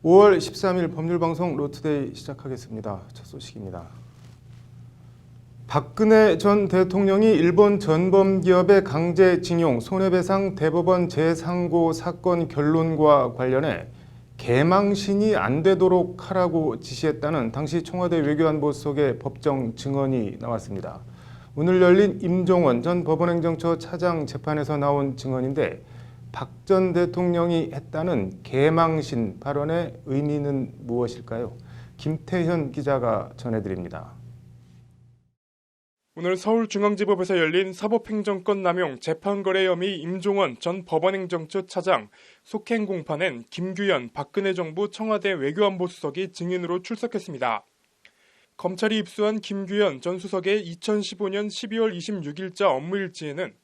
5월 13일 법률방송 로투데이 시작하겠습니다. 첫 소식입니다. 박근혜 전 대통령이 일본 전범기업의 강제징용 손해배상 대법원 제3고 사건 결론과 관련해 개망신이 안 되도록 하라고 지시했다는 당시 청와대 외교안보수석의 법정 증언이 나왔습니다. 오늘 열린 임종원 전 법원행정처 차장 재판에서 나온 증언인데 박 전 대통령이 했다는 개망신 발언의 의미는 무엇일까요? 김태현 기자가 전해드립니다. 오늘 서울중앙지법에서 열린 사법행정권 남용 재판거래 혐의 임종원 전 법원행정처 차장 속행 공판엔 김규현 박근혜 정부 청와대 외교안보수석이 증인으로 출석했습니다. 검찰이 입수한 김규현 전 수석의 2015년 12월 26일자 업무일지에는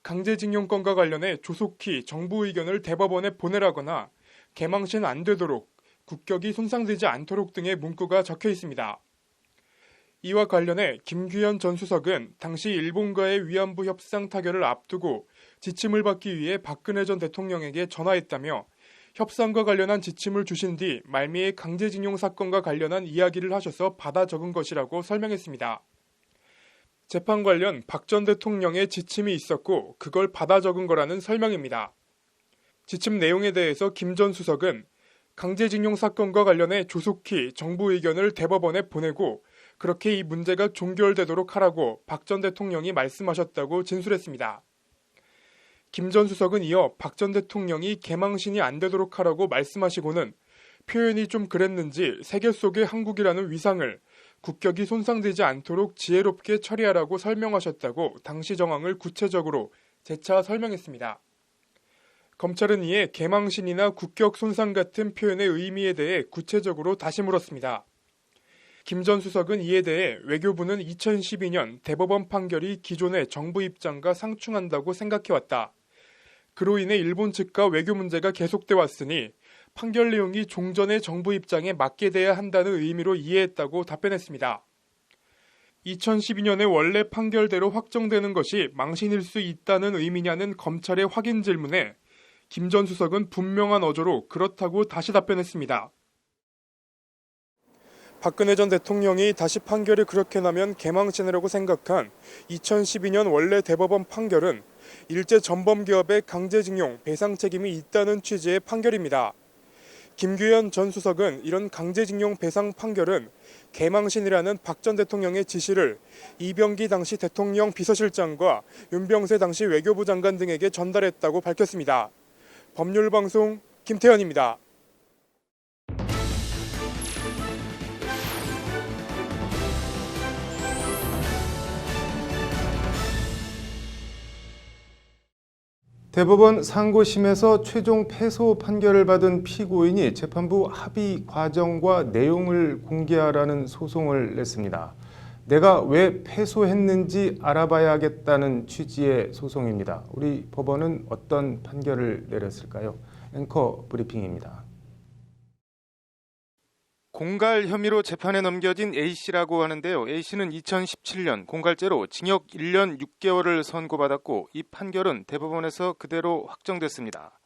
강제징용건과 관련해 조속히 정부 의견을 대법원에 보내라거나 개망신 안 되도록 국격이 손상되지 않도록 등의 문구가 적혀 있습니다. 이와 관련해 김규현 전 수석은 당시 일본과의 위안부 협상 타결을 앞두고 지침을 받기 위해 박근혜 전 대통령에게 전화했다며 협상과 관련한 지침을 주신 뒤 말미에 강제징용 사건과 관련한 이야기를 하셔서 받아 적은 것이라고 설명했습니다. 재판 관련 박 전 대통령의 지침이 있었고 그걸 받아 적은 거라는 설명입니다. 지침 내용에 대해서 김 전 수석은 강제징용 사건과 관련해 조속히 정부 의견을 대법원에 보내고 그렇게 이 문제가 종결되도록 하라고 박 전 대통령이 말씀하셨다고 진술했습니다. 김 전 수석은 이어 박 전 대통령이 개망신이 안 되도록 하라고 말씀하시고는 표현이 좀 그랬는지 세계 속의 한국이라는 위상을 국격이 손상되지 않도록 지혜롭게 처리하라고 설명하셨다고 당시 정황을 구체적으로 재차 설명했습니다. 검찰은 이에 개망신이나 국격 손상 같은 표현의 의미에 대해 구체적으로 다시 물었습니다. 김 전 수석은 이에 대해 외교부는 2012년 대법원 판결이 기존의 정부 입장과 상충한다고 생각해왔다. 그로 인해 일본 측과 외교 문제가 계속돼 왔으니 판결 내용이 종전의 정부 입장에 맞게 돼야 한다는 의미로 이해했다고 답변했습니다. 2012년에 원래 판결대로 확정되는 것이 망신일 수 있다는 의미냐는 검찰의 확인 질문에 김 전 수석은 분명한 어조로 그렇다고 다시 답변했습니다. 박근혜 전 대통령이 다시 판결이 그렇게 나면 개망신이라고 생각한 2012년 원래 대법원 판결은 일제 전범기업의 강제징용 배상 책임이 있다는 취지의 판결입니다. 김규현 전 수석은 이런 강제징용 배상 판결은 개망신이라는 박 전 대통령의 지시를 이병기 당시 대통령 비서실장과 윤병세 당시 외교부 장관 등에게 전달했다고 밝혔습니다. 법률방송 김태현입니다. 대법원 상고심에서 최종 패소 판결을 받은 피고인이 재판부 합의 과정과 내용을 공개하라는 소송을 냈습니다. 내가 왜 패소했는지 알아봐야겠다는 취지의 소송입니다. 우리 법원은 어떤 판결을 내렸을까요? 앵커 브리핑입니다. 공갈 혐의로 재판에 넘겨진 A씨라고 하는데요. A씨는 2017년 공갈죄로 징역 1년 6개월을 선고받았고 이 판결은 대법원에서 그대로 확정됐습니다.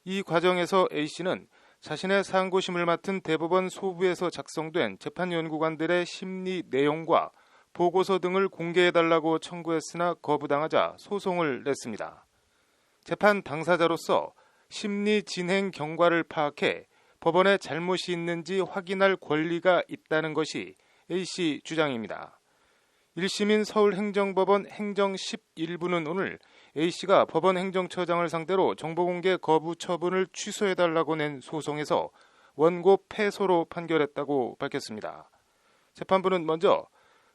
이 과정에서 A씨는 자신의 상고심을 맡은 대법원 소부에서 작성된 재판연구관들의 심리 내용과 보고서 등을 공개해달라고 청구했으나 거부당하자 소송을 냈습니다. 재판 당사자로서 심리 진행 경과를 파악해 법원에 잘못이 있는지 확인할 권리가 있다는 것이 A씨 주장입니다. 1심인 서울행정법원 행정 11부는 오늘 A씨가 법원 행정처장을 상대로 정보공개 거부 처분을 취소해달라고 낸 소송에서 원고 패소로 판결했다고 밝혔습니다. 재판부는 먼저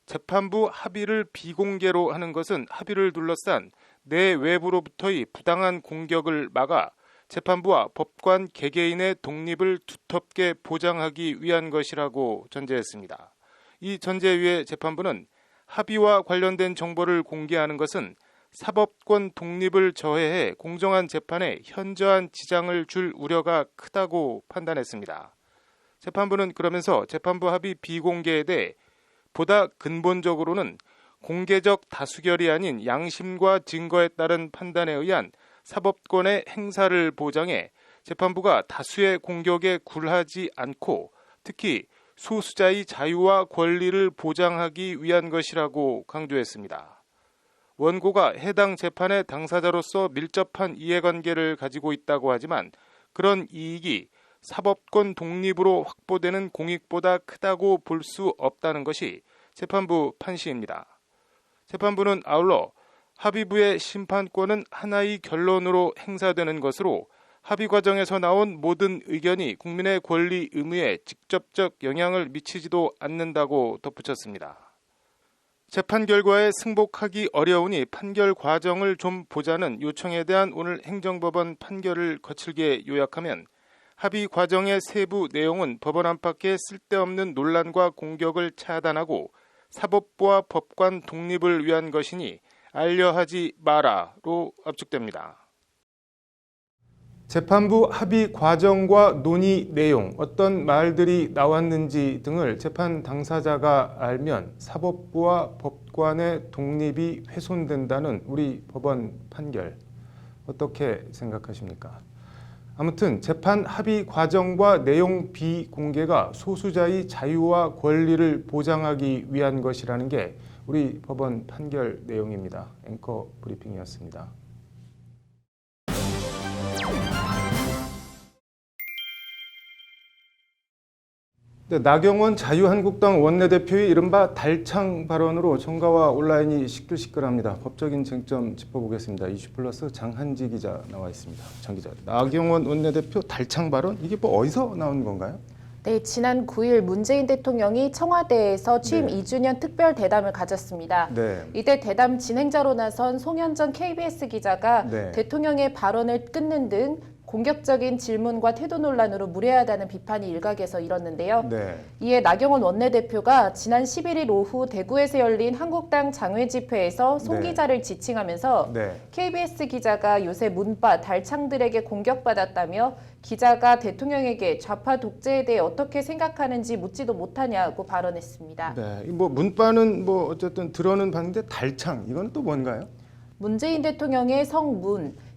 재판부 합의를 비공개로 하는 것은 합의를 둘러싼 내외부로부터의 부당한 공격을 막아 재판부와 법관 개개인의 독립을 두텁게 보장하기 위한 것이라고 전제했습니다. 이 전제 위에 재판부는 합의와 관련된 정보를 공개하는 것은 사법권 독립을 저해해 공정한 재판에 현저한 지장을 줄 우려가 크다고 판단했습니다. 재판부는 그러면서 재판부 합의 비공개에 대해 보다 근본적으로는 공개적 다수결이 아닌 양심과 증거에 따른 판단에 의한 사법권의 행사를 보장해 재판부가 다수의 공격에 굴하지 않고 특히 소수자의 자유와 권리를 보장하기 위한 것이라고 강조했습니다. 원고가 해당 재판의 당사자로서 밀접한 이해관계를 가지고 있다고 하지만 그런 이익이 사법권 독립으로 확보되는 공익보다 크다고 볼 수 없다는 것이 재판부 판시입니다. 재판부는 아울러 합의부의 심판권은 하나의 결론으로 행사되는 것으로 합의 과정에서 나온 모든 의견이 국민의 권리 의무에 직접적 영향을 미치지도 않는다고 덧붙였습니다. 재판 결과에 승복하기 어려우니 판결 과정을 좀 보자는 요청에 대한 오늘 행정법원 판결을 거칠게 요약하면 합의 과정의 세부 내용은 법원 안팎의 쓸데없는 논란과 공격을 차단하고 사법부와 법관 독립을 위한 것이니 알려하지 마라로 압축됩니다. 재판부 합의 과정과 논의 내용, 어떤 말들이 나왔는지 등을 재판 당사자가 알면 사법부와 법관의 독립이 훼손된다는 우리 법원 판결, 어떻게 생각하십니까? 아무튼 재판 합의 과정과 내용 비공개가 소수자의 자유와 권리를 보장하기 위한 것이라는 게 우리 법원 판결 내용입니다. 앵커 브리핑이었습니다. 나경원 자유한국당 원내대표의 이른바 달창 발언으로 정가와 온라인이 시끌시끌합니다. 법적인 쟁점 짚어보겠습니다. 이슈플러스 장한지 기자 나와 있습니다. 장 기자, 나경원 원내대표 달창 발언 이게 뭐 어디서 나온 건가요? 네, 지난 9일 문재인 대통령이 청와대에서 취임 2주년 특별 대담을 가졌습니다. 네. 이때 대담 진행자로 나선 송현정 KBS 기자가 네. 대통령의 발언을 끊는 등 공격적인 질문과 태도 논란으로 무례하다는 비판이 일각에서 일었는데요. 네. 이에 나경원 원내대표가 지난 11일 오후 대구에서 열린 한국당 장외 집회에서 송 네. 기자를 지칭하면서 네. KBS 기자가 요새 문바 달창들에게 공격받았다며 기자가 대통령에게 좌파 독재에 대해 어떻게 생각하는지 묻지도 못하냐고 발언했습니다. 네. 뭐 문바는 뭐 어쨌든 들어는 봤는데 달창 이건 또 뭔가요? 문재인 대통령의 성문,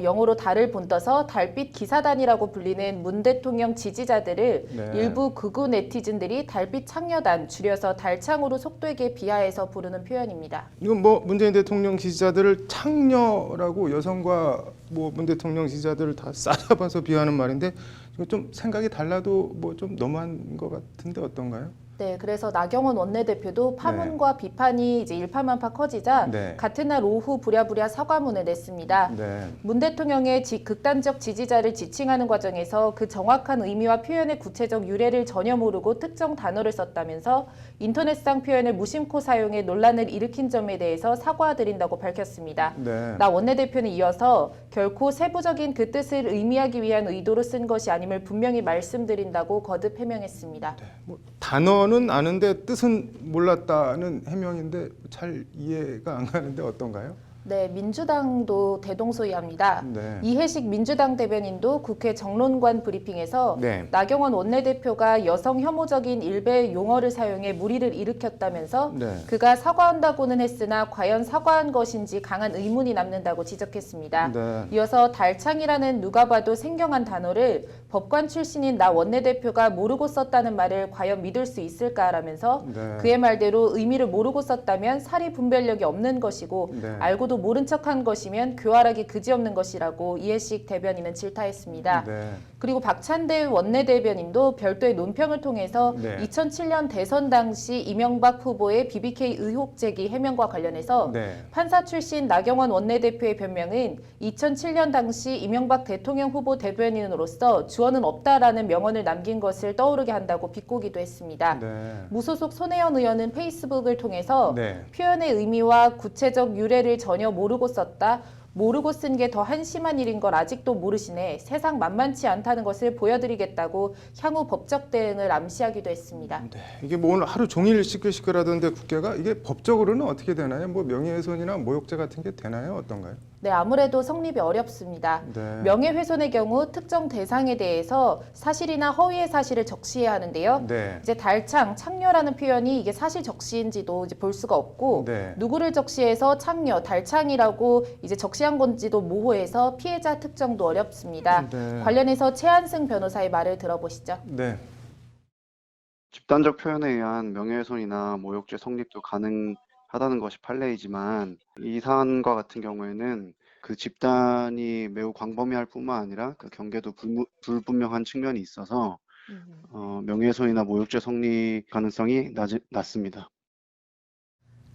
영어로 달을 본떠서 달빛 기사단이라고 불리는 문 대통령 지지자들을 네. 일부 극우 네티즌들이 달빛 창녀단, 줄여서 달창으로 속되게 비하해서 부르는 표현입니다. 이건 뭐 문재인 대통령 지지자들을 창녀라고 여성과 뭐 문 대통령 지지자들을 다 싸잡아서 비하하는 말인데 이거 좀 생각이 달라도 뭐 좀 너무한 것 같은데 어떤가요? 네, 그래서 나경원 원내대표도 파문과 비판이 이제 일파만파 커지자 네. 같은 날 오후 부랴부랴 사과문을 냈습니다. 네. 문 대통령의 극단적 지지자를 지칭하는 과정에서 그 정확한 의미와 표현의 구체적 유래를 전혀 모르고 특정 단어를 썼다면서 인터넷상 표현을 무심코 사용해 논란을 일으킨 점에 대해서 사과드린다고 밝혔습니다. 네. 나 원내대표는 이어서 결코 세부적인 그 뜻을 의미하기 위한 의도로 쓴 것이 아님을 분명히 말씀드린다고 거듭 해명했습니다. 뭐 단어는 아는데 뜻은 몰랐다는 해명인데 잘 이해가 안 가는데 어떤가요? 네, 민주당도 대동소이합니다. 네. 이해식 민주당 대변인도 국회 정론관 브리핑에서 네. 나경원 원내대표가 여성 혐오적인 일베 용어를 사용해 물의를 일으켰다면서 네. 그가 사과한다고는 했으나 과연 사과한 것인지 강한 의문이 남는다고 지적했습니다. 네. 이어서 달창이라는 누가 봐도 생경한 단어를 법관 출신인 나 원내대표가 모르고 썼다는 말을 과연 믿을 수 있을까라면서 네. 그의 말대로 의미를 모르고 썼다면 사리 분별력이 없는 것이고 네. 알고도 모른 척한 것이면 교활하기 그지없는 것이라고 이해식 대변인은 질타했습니다. 네. 그리고 박찬대 원내대변인도 별도의 논평을 통해서 네. 2007년 대선 당시 이명박 후보의 BBK 의혹 제기 해명과 관련해서 네. 판사 출신 나경원 원내대표의 변명은 2007년 당시 이명박 대통령 후보 대변인으로서 주어는 없다라는 명언을 남긴 것을 떠오르게 한다고 비꼬기도 했습니다. 네. 무소속 손혜원 의원은 페이스북을 통해서 네. 표현의 의미와 구체적 유래를 전혀 모르고 썼다. 모르고 쓴 게 더 한심한 일인 걸 아직도 모르시네. 세상 만만치 않다는 것을 보여드리겠다고 향후 법적 대응을 암시하기도 했습니다. 네. 이게 뭐 오늘 하루 종일 시끌시끌하던데 국회가 이게 법적으로는 어떻게 되나요? 뭐 명예훼손이나 모욕죄 같은 게 되나요? 어떤가요? 네, 아무래도 성립이 어렵습니다. 네. 명예훼손의 경우 특정 대상에 대해서 사실이나 허위의 사실을 적시해야 하는데요. 네. 이제 달창, 창녀라는 표현이 이게 사실 적시인지도 이제 볼 수가 없고 네. 누구를 적시해서 창녀, 달창이라고 이제 적시한 건지도 모호해서 피해자 특정도 어렵습니다. 네. 관련해서 최한승 변호사의 말을 들어보시죠. 네. 집단적 표현에 의한 명예훼손이나 모욕죄 성립도 가능하다는 것이 판례이지만 이 사안과 같은 경우에는 그 집단이 매우 광범위할 뿐만 아니라 그 경계도 불분명한 측면이 있어서 명예훼손이나 모욕죄 성립 가능성이 낮습니다.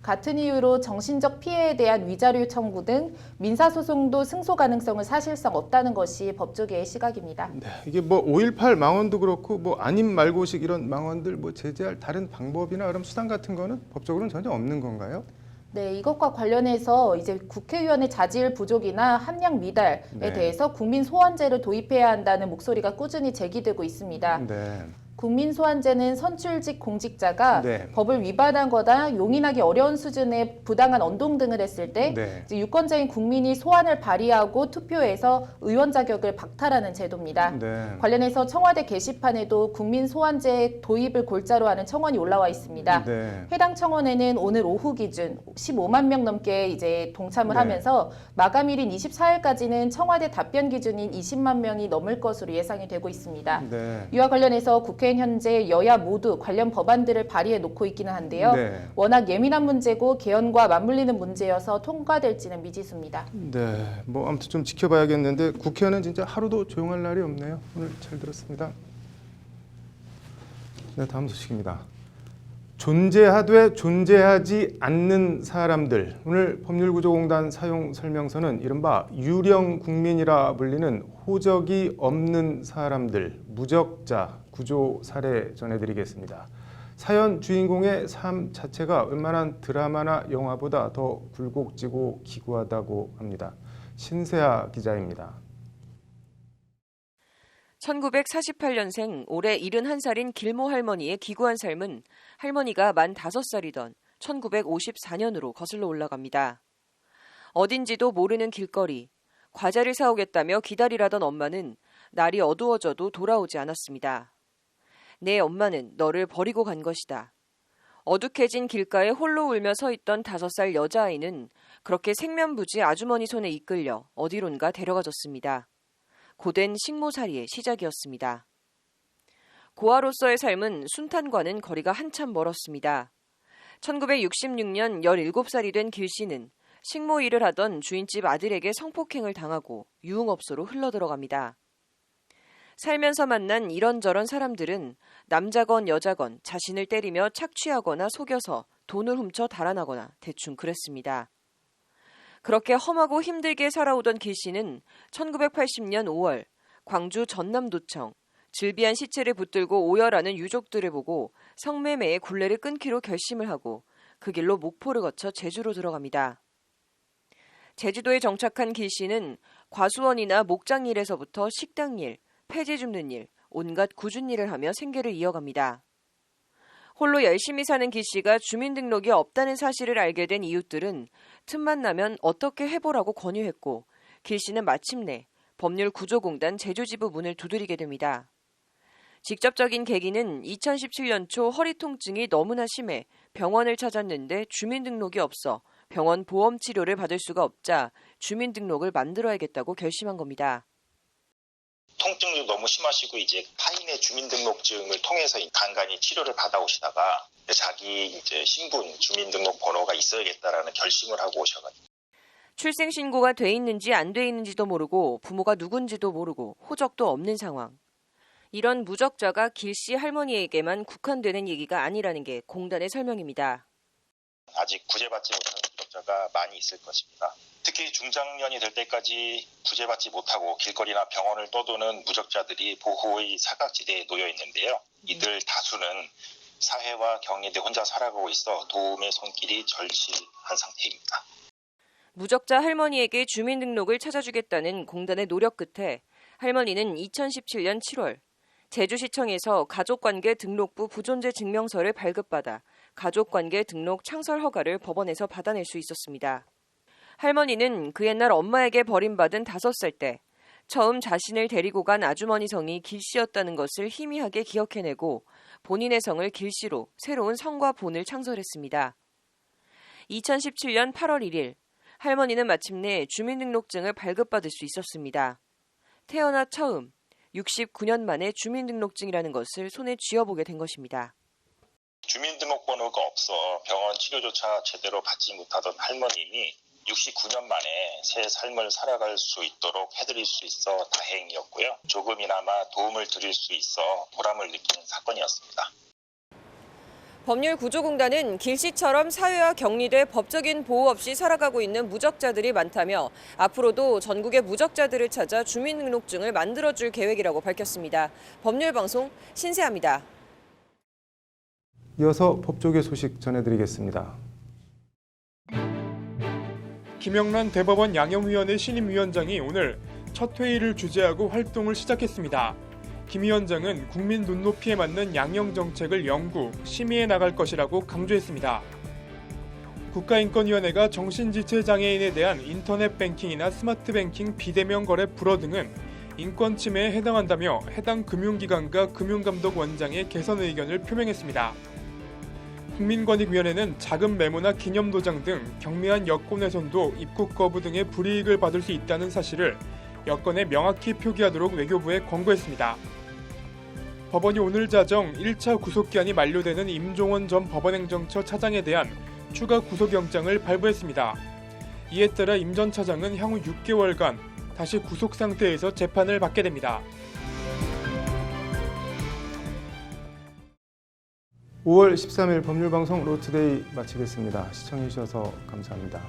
같은 이유로 정신적 피해에 대한 위자료 청구 등 민사소송도 승소 가능성은 사실상 없다는 것이 법조계의 시각입니다. 네, 이게 뭐 5.18 망언도 그렇고 뭐 아님 말고식 이런 망언들 뭐 제재할 다른 방법이나 그런 수단 같은 거는 법적으로는 전혀 없는 건가요? 네, 이것과 관련해서 이제 국회의원의 자질 부족이나 함량 미달에 네. 대해서 국민 소환제를 도입해야 한다는 목소리가 꾸준히 제기되고 있습니다. 네. 국민 소환제는 선출직 공직자가 네. 법을 위반한 거나 용인하기 어려운 수준의 부당한 언동 등을 했을 때 네. 이제 유권자인 국민이 소환을 발의하고 투표해서 의원 자격을 박탈하는 제도입니다. 네. 관련해서 청와대 게시판에도 국민 소환제 도입을 골자로 하는 청원이 올라와 있습니다. 네. 해당 청원에는 오늘 오후 기준 15만 명 넘게 이제 동참을 네. 하면서 마감일인 24일까지는 청와대 답변 기준인 20만 명이 넘을 것으로 예상이 되고 있습니다. 네. 이와 관련해서 국회는 현재 여야 모두 관련 법안들을 발의해 놓고 있기는 한데요. 네. 워낙 예민한 문제고 개헌과 맞물리는 문제여서 통과될지는 미지수입니다. 네. 뭐 아무튼 좀 지켜봐야겠는데 국회는 진짜 하루도 조용할 날이 없네요. 오늘 잘 들었습니다. 네, 다음 소식입니다. 존재하되 존재하지 않는 사람들. 오늘 법률구조공단 사용 설명서는 이른바 유령 국민이라 불리는 호적이 없는 사람들, 무적자 구조 사례 전해드리겠습니다. 사연 주인공의 삶 자체가 웬만한 드라마나 영화보다 더 굴곡지고 기구하다고 합니다. 신세아 기자입니다. 1948년생 올해 71살인 길모 할머니의 기구한 삶은 할머니가 만 5살이던 1954년으로 거슬러 올라갑니다. 어딘지도 모르는 길거리, 과자를 사오겠다며 기다리라던 엄마는 날이 어두워져도 돌아오지 않았습니다. 내 엄마는 너를 버리고 간 것이다. 어둑해진 길가에 홀로 울며 서 있던 5살 여자아이는 그렇게 생면부지 아주머니 손에 이끌려 어디론가 데려가졌습니다. 고된 식모살이의 시작이었습니다. 고아로서의 삶은 순탄과는 거리가 한참 멀었습니다. 1966년 17살이 된 길씨는 식모 일을 하던 주인집 아들에게 성폭행을 당하고 유흥업소로 흘러들어갑니다. 살면서 만난 이런저런 사람들은 남자건 여자건 자신을 때리며 착취하거나 속여서 돈을 훔쳐 달아나거나 대충 그랬습니다. 그렇게 험하고 힘들게 살아오던 길씨는 1980년 5월 광주 전남도청 질비한 시체를 붙들고 오열하는 유족들을 보고 성매매의 굴레를 끊기로 결심을 하고 그 길로 목포를 거쳐 제주로 들어갑니다. 제주도에 정착한 길씨는 과수원이나 목장일에서부터 식당일, 폐지 줍는 일, 온갖 굳은 일을 하며 생계를 이어갑니다. 홀로 열심히 사는 길씨가 주민등록이 없다는 사실을 알게 된 이웃들은 틈만 나면 어떻게 해보라고 권유했고 길씨는 마침내 법률구조공단 제주지부 문을 두드리게 됩니다. 직접적인 계기는 2017년 초 허리 통증이 너무나 심해 병원을 찾았는데 주민등록이 없어 병원 보험 치료를 받을 수가 없자 주민등록을 만들어야겠다고 결심한 겁니다. 통증도 너무 심하시고 이제 타인의 주민등록증을 통해서 간간히 치료를 받아오시다가 자기 이제 신분 주민등록 번호가 있어야겠다라는 결심을 하고 오셔가지고 출생신고가 돼 있는지 안 돼 있는지도 모르고 부모가 누군지도 모르고 호적도 없는 상황. 이런 무적자가 길씨 할머니에게만 국한되는 얘기가 아니라는 게 공단의 설명입니다. 아직 구제받지 못하는 무적자가 많이 있을 것입니다. 특히 중장년이 될 때까지 구제받지 못하고 길거리나 병원을 떠도는 무적자들이 보호의 사각지대에 놓여 있는데요. 이들 다수는 사회와 경리대 혼자 살아가고 있어 도움의 손길이 절실한 상태입니다. 무적자 할머니에게 주민등록을 찾아주겠다는 공단의 노력 끝에 할머니는 2017년 7월 제주시청에서 가족관계 등록부 부존재 증명서를 발급받아 가족관계 등록 창설 허가를 법원에서 받아낼 수 있었습니다. 할머니는 그 옛날 엄마에게 버림받은 5살 때 처음 자신을 데리고 간 아주머니 성이 길씨였다는 것을 희미하게 기억해내고 본인의 성을 길씨로 새로운 성과 본을 창설했습니다. 2017년 8월 1일 할머니는 마침내 주민등록증을 발급받을 수 있었습니다. 태어나 처음 69년 만에 주민등록증이라는 것을 손에 쥐어보게 된 것입니다. 주민등록번호가 없어 병원 치료조차 제대로 받지 못하던 할머님이 69년 만에 새 삶을 살아갈 수 있도록 해드릴 수 있어 다행이었고요. 조금이나마 도움을 드릴 수 있어 보람을 느끼는 사건이었습니다. 법률구조공단은 길씨처럼 사회와 격리돼 법적인 보호 없이 살아가고 있는 무적자들이 많다며 앞으로도 전국의 무적자들을 찾아 주민등록증을 만들어줄 계획이라고 밝혔습니다. 법률방송 신세아입니다. 이어서 법조계 소식 전해드리겠습니다. 김영란 대법원 양형위원회 신임위원장이 오늘 첫 회의를 주재하고 활동을 시작했습니다. 김 위원장은 국민 눈높이에 맞는 양형 정책을 연구, 심의해 나갈 것이라고 강조했습니다. 국가인권위원회가 정신지체장애인에 대한 인터넷 뱅킹이나 스마트 뱅킹 비대면 거래 불허 등은 인권 침해에 해당한다며 해당 금융기관과 금융감독원장의 개선 의견을 표명했습니다. 국민권익위원회는 자금 메모나 기념도장 등 경미한 여권훼손도 입국 거부 등의 불이익을 받을 수 있다는 사실을 여건에 명확히 표기하도록 외교부에 권고했습니다. 법원이 오늘 자정 1차 구속기한이 만료되는 임종원 전 법원행정처 차장에 대한 추가 구속영장을 발부했습니다. 이에 따라 임 전 차장은 향후 6개월간 다시 구속 상태에서 재판을 받게 됩니다. 5월 13일 법률방송 로투데이 마치겠습니다. 시청해주셔서 감사합니다.